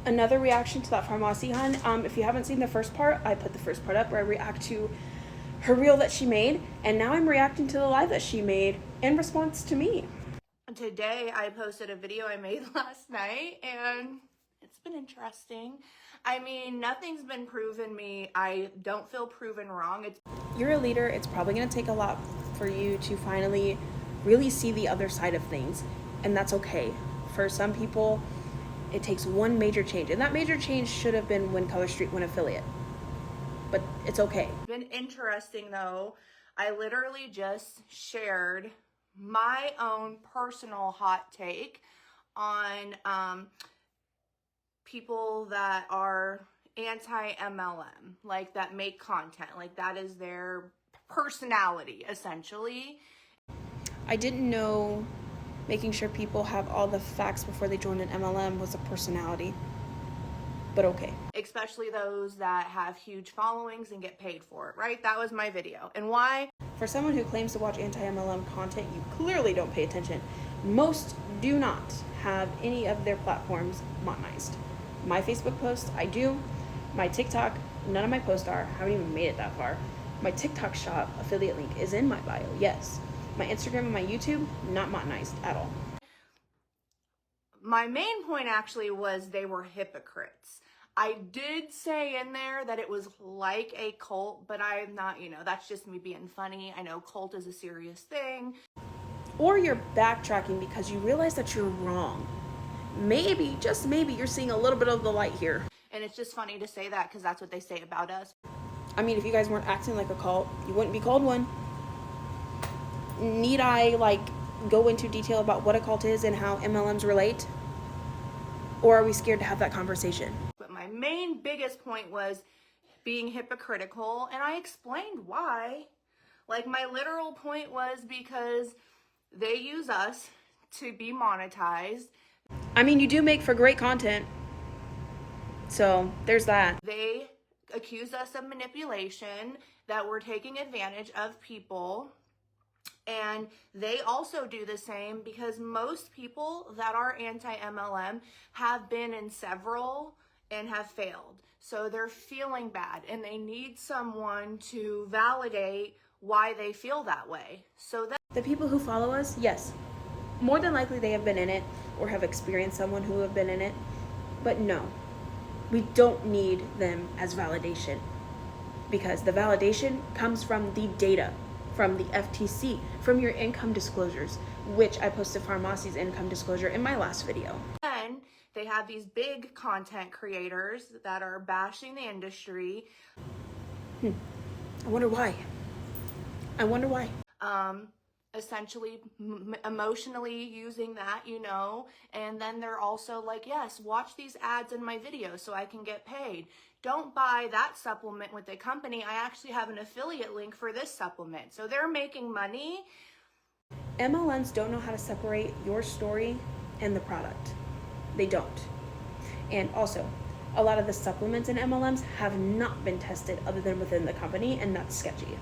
Another reaction to that Farmasi hun, if you haven't seen the first part, I put the first part up where I react to her reel that she made, and now I'm reacting to the live that she made in response to me. Today I posted a video I made last night, and it's been interesting. I mean, nothing's been proven me. I don't feel proven wrong. You're a leader. It's probably going to take a lot for you to finally really see the other side of things, and that's okay. For some people, it takes one major change, and that major change should have been when Color Street went affiliate, but it's okay. It's been interesting though. I literally just shared my own personal hot take on people that are anti-MLM, like that make content, like that is their personality essentially. I didn't know making sure people have all the facts before they join an MLM was a personality, but okay. Especially those that have huge followings and get paid for it, right? That was my video. And why? For someone who claims to watch anti-MLM content, you clearly don't pay attention. Most do not have any of their platforms monetized. My Facebook posts, I do. My TikTok, none of my posts are. Haven't even made it that far. My TikTok shop affiliate link is in my bio, yes. My Instagram and my YouTube, not monetized at all. My main point actually was they were hypocrites. I did say in there that it was like a cult, but I'm not, that's just me being funny. I know cult is a serious thing. Or you're backtracking because you realize that you're wrong. Maybe, just maybe, you're seeing a little bit of the light here. And it's just funny to say that because that's what they say about us. I mean, if you guys weren't acting like a cult, you wouldn't be called one. Need I, go into detail about what a cult is and how MLMs relate? Or are we scared to have that conversation? But my main biggest point was being hypocritical, and I explained why. My literal point was because they use us to be monetized. I mean, you do make for great content. So, there's that. They accuse us of manipulation, that we're taking advantage of people. And they also do the same because most people that are anti-MLM have been in several and have failed. So they're feeling bad and they need someone to validate why they feel that way. So that the people who follow us, yes, more than likely they have been in it or have experienced someone who have been in it. But no, we don't need them as validation because the validation comes from the data, from the FTC, from your income disclosures, which I posted Farmasi's income disclosure in my last video. And they have these big content creators that are bashing the industry. I wonder why. Essentially emotionally using that, and then they're also like, yes, watch these ads in my video so I can get paid. Don't buy that supplement with the company. I actually have an affiliate link for this supplement. So they're making money. MLMs don't know how to separate your story and the product. They don't. And also, a lot of the supplements in MLMs have not been tested other than within the company, and that's sketchy.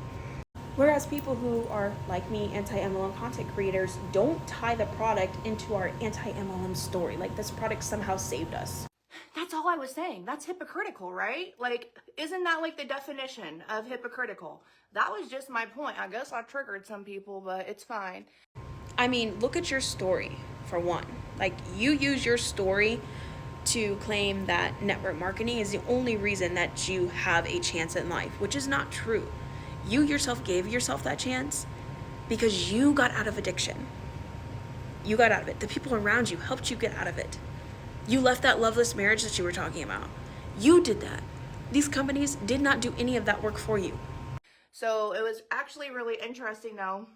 Whereas people who are, like me, anti-MLM content creators don't tie the product into our anti-MLM story. Like this product somehow saved us. That's all I was saying. That's hypocritical, right? Isn't that the definition of hypocritical? That was just my point. I guess I triggered some people, but it's fine. I mean, look at your story, for one. You use your story to claim that network marketing is the only reason that you have a chance in life, which is not true. You yourself gave yourself that chance because you got out of addiction. You got out of it. The people around you helped you get out of it. You left that loveless marriage that you were talking about. You did that. These companies did not do any of that work for you. So it was actually really interesting though.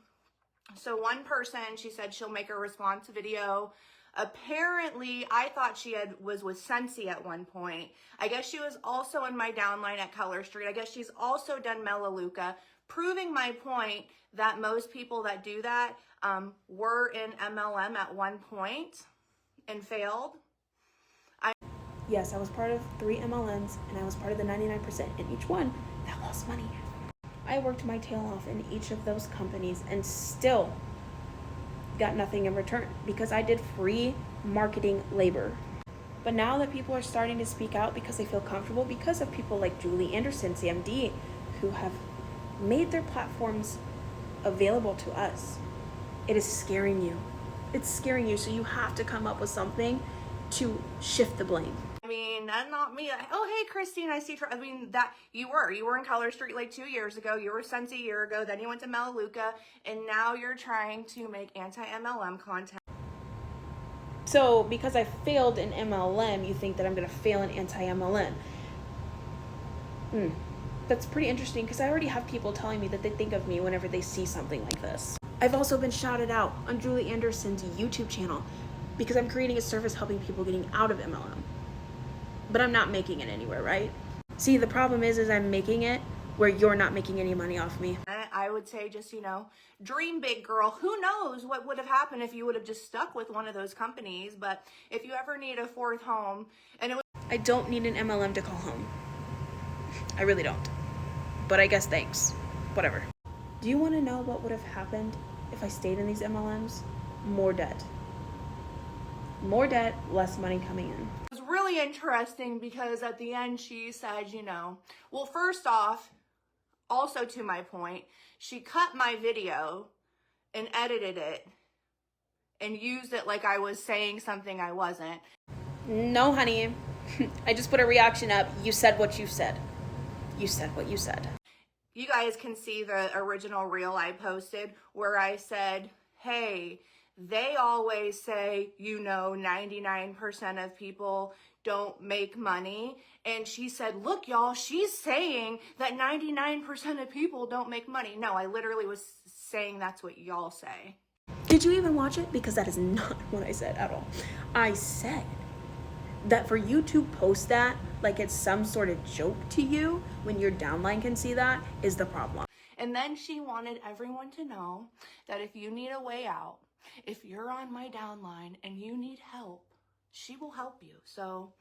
So one person, she said she'll make a response video. Apparently, I thought she was with Scentsy at one point. I guess she was also in my downline at Color Street. I guess she's also done Melaleuca, proving my point that most people that do that were in MLM at one point and failed. Yes, I was part of 3 MLMs, and I was part of the 99% in each one that lost money. I worked my tail off in each of those companies and still got nothing in return because I did free marketing labor. But now that people are starting to speak out because they feel comfortable, because of people like Julie Anderson, CMD, who have made their platforms available to us, it is scaring you. It's scaring you, so you have to come up with something to shift the blame. I mean, that's not me. Oh, hey, Christine, I see. I mean, that you were in Color Street like 2 years ago. You were Sense a year ago. Then you went to Melaleuca, and now you're trying to make anti-MLM content. So because I failed in MLM, you think that I'm going to fail in anti-MLM. That's pretty interesting, because I already have people telling me that they think of me whenever they see something like this. I've also been shouted out on Julie Anderson's YouTube channel because I'm creating a service helping people getting out of MLM. But I'm not making it anywhere, right? See, the problem is I'm making it where you're not making any money off me. I would say just, dream big, girl. Who knows what would have happened if you would have just stuck with one of those companies. But if you ever need a fourth home, and it was... I don't need an MLM to call home. I really don't. But I guess thanks. Whatever. Do you want to know what would have happened if I stayed in these MLMs? More debt. More debt, less money coming in. It was really interesting because at the end she said, well, first off, also to my point, she cut my video and edited it and used it like I was saying something I wasn't. No, honey. I just put a reaction up. You said what you said. You said what you said. You guys can see the original reel I posted where I said, hey, they always say, 99% of people don't make money. And she said, look, y'all, she's saying that 99% of people don't make money. No, I literally was saying that's what y'all say. Did you even watch it? Because that is not what I said at all. I said that for you to post that like it's some sort of joke to you when your downline can see that is the problem. And then she wanted everyone to know that if you need a way out, if you're on my downline and you need help, she will help you. So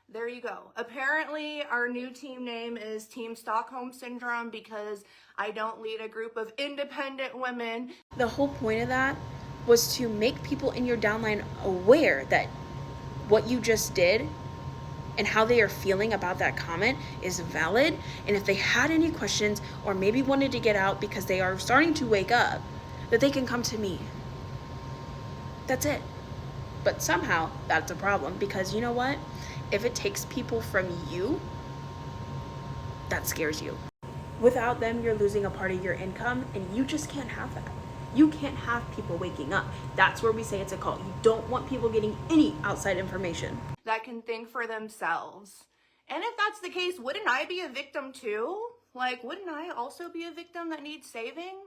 there you go. Apparently our new team name is Team Stockholm Syndrome because I don't lead a group of independent women. The whole point of that was to make people in your downline aware that what you just did and how they are feeling about that comment is valid. And if they had any questions or maybe wanted to get out because they are starting to wake up, that they can come to me. That's it. But somehow that's a problem because you know what? If it takes people from you, that scares you. Without them, you're losing a part of your income and you just can't have that. You can't have people waking up. That's where we say it's a cult. You don't want people getting any outside information. That can think for themselves. And if that's the case, wouldn't I be a victim too? Wouldn't I also be a victim that needs saving?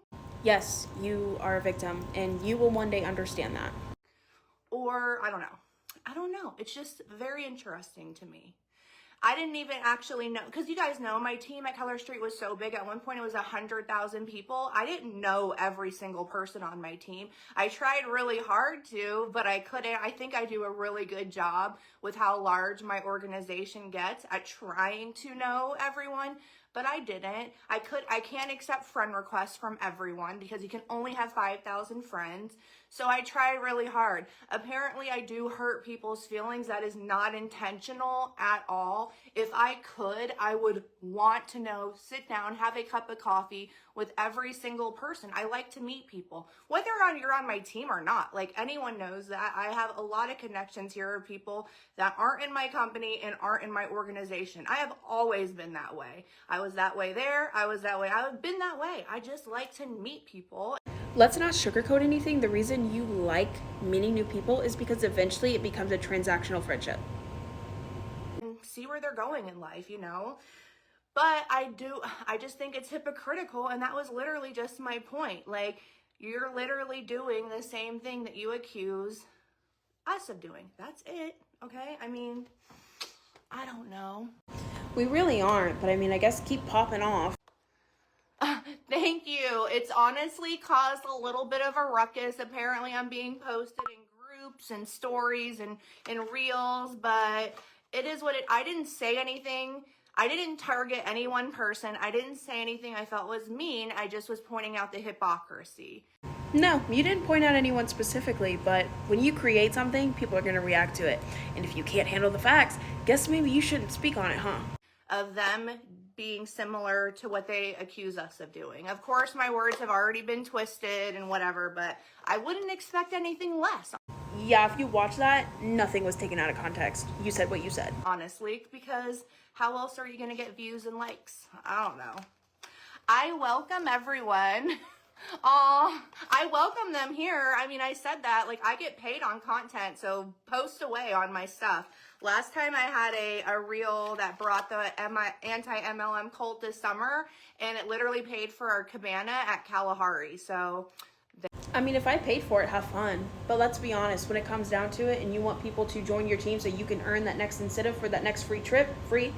Yes, you are a victim and you will one day understand that. Or, I don't know. It's just very interesting to me. I didn't even actually know, because you guys know my team at Color Street was so big. At one point it was 100,000 people. I didn't know every single person on my team. I tried really hard to, but I couldn't. I think I do a really good job with how large my organization gets at trying to know everyone, but I didn't. I can't accept friend requests from everyone because you can only have 5,000 friends. So I try really hard. Apparently I do hurt people's feelings. That is not intentional at all. If I could, I would want to know, sit down, have a cup of coffee with every single person. I like to meet people, whether you're on my team or not. Anyone knows that I have a lot of connections here of people that aren't in my company and aren't in my organization. I have always been that way. I was that way there. I was that way. I've been that way. I just like to meet people. Let's not sugarcoat anything. The reason you like meeting new people is because eventually it becomes a transactional friendship. And see where they're going in life, But I just think it's hypocritical, and that was literally just my point. You're literally doing the same thing that you accuse us of doing. That's it, okay? I don't know. We really aren't, but I guess keep popping off. Thank you. It's honestly caused a little bit of a ruckus. Apparently I'm being posted in groups and stories and reels, but it is what I didn't say anything. I didn't target any one person. I didn't say anything I felt was mean. I just was pointing out the hypocrisy. No, you didn't point out anyone specifically, but when you create something, people are going to react to it. And if you can't handle the facts, guess maybe you shouldn't speak on it, huh? Of them being similar to what they accuse us of doing. Of course, my words have already been twisted and whatever, but I wouldn't expect anything less, Yeah, if you watch that, nothing was taken out of context. You said what you said. honestly, because how else are you going to get views and likes? I don't know. I welcome everyone. Aw, I welcome them here. I mean, I said that, like, I get paid on content, so post away on my stuff. Last time I had a reel that brought the anti-MLM cult this summer, and it literally paid for our cabana at Kalahari, so... I mean, if I paid for it, have fun. But let's be honest, when it comes down to it and you want people to join your team so you can earn that next incentive for that next free trip, free,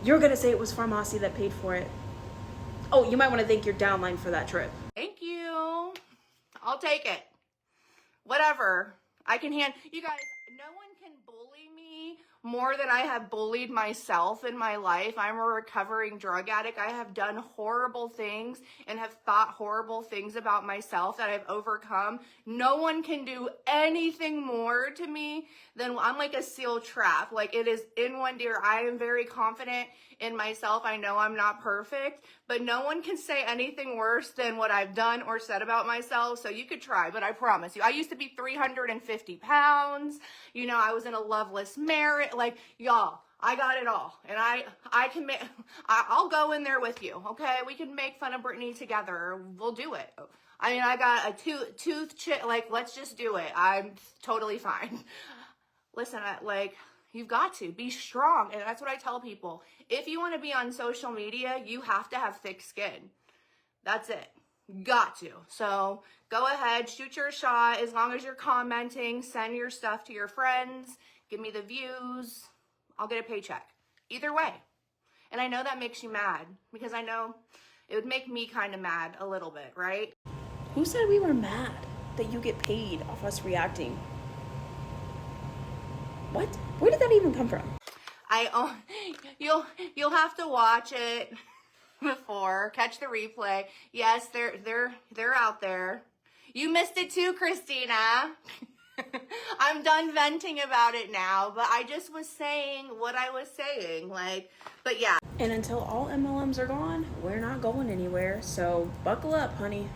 you're going to say it was Pharmacy that paid for it. Oh, you might want to thank your downline for that trip. Thank you. I'll take it. Whatever. I can you guys, no one can bully me more than I have bullied myself in my life. I'm a recovering drug addict. I have done horrible things and have thought horrible things about myself that I've overcome. No one can do anything more to me than I'm like a seal trap. Like, it is in one deer. I am very confident in myself. I know I'm not perfect, but no one can say anything worse than what I've done or said about myself. So you could try, but I promise you, I used to be 350 pounds. You know, I was in a loveless marriage. Like, y'all, I got it all. And I can make, I'll go in there with you. Okay. We can make fun of Brittany together. We'll do it. I mean, I got a tooth chip. Like, let's just do it. I'm totally fine. Listen, you've got to be strong. And that's what I tell people. If you want to be on social media, you have to have thick skin. That's it. Got to. So go ahead, shoot your shot. As long as you're commenting, send your stuff to your friends. Give me the views. I'll get a paycheck. Either way. And I know that makes you mad, because I know it would make me kind of mad a little bit, right? Who said we were mad that you get paid off us reacting? What? Where did that even come from? You'll have to watch it before, catch the replay. Yes, they're out there. You missed it too, Christina. I'm done venting about it now, but I just was saying what I was saying, but yeah. And until all MLMs are gone, we're not going anywhere. So buckle up, honey.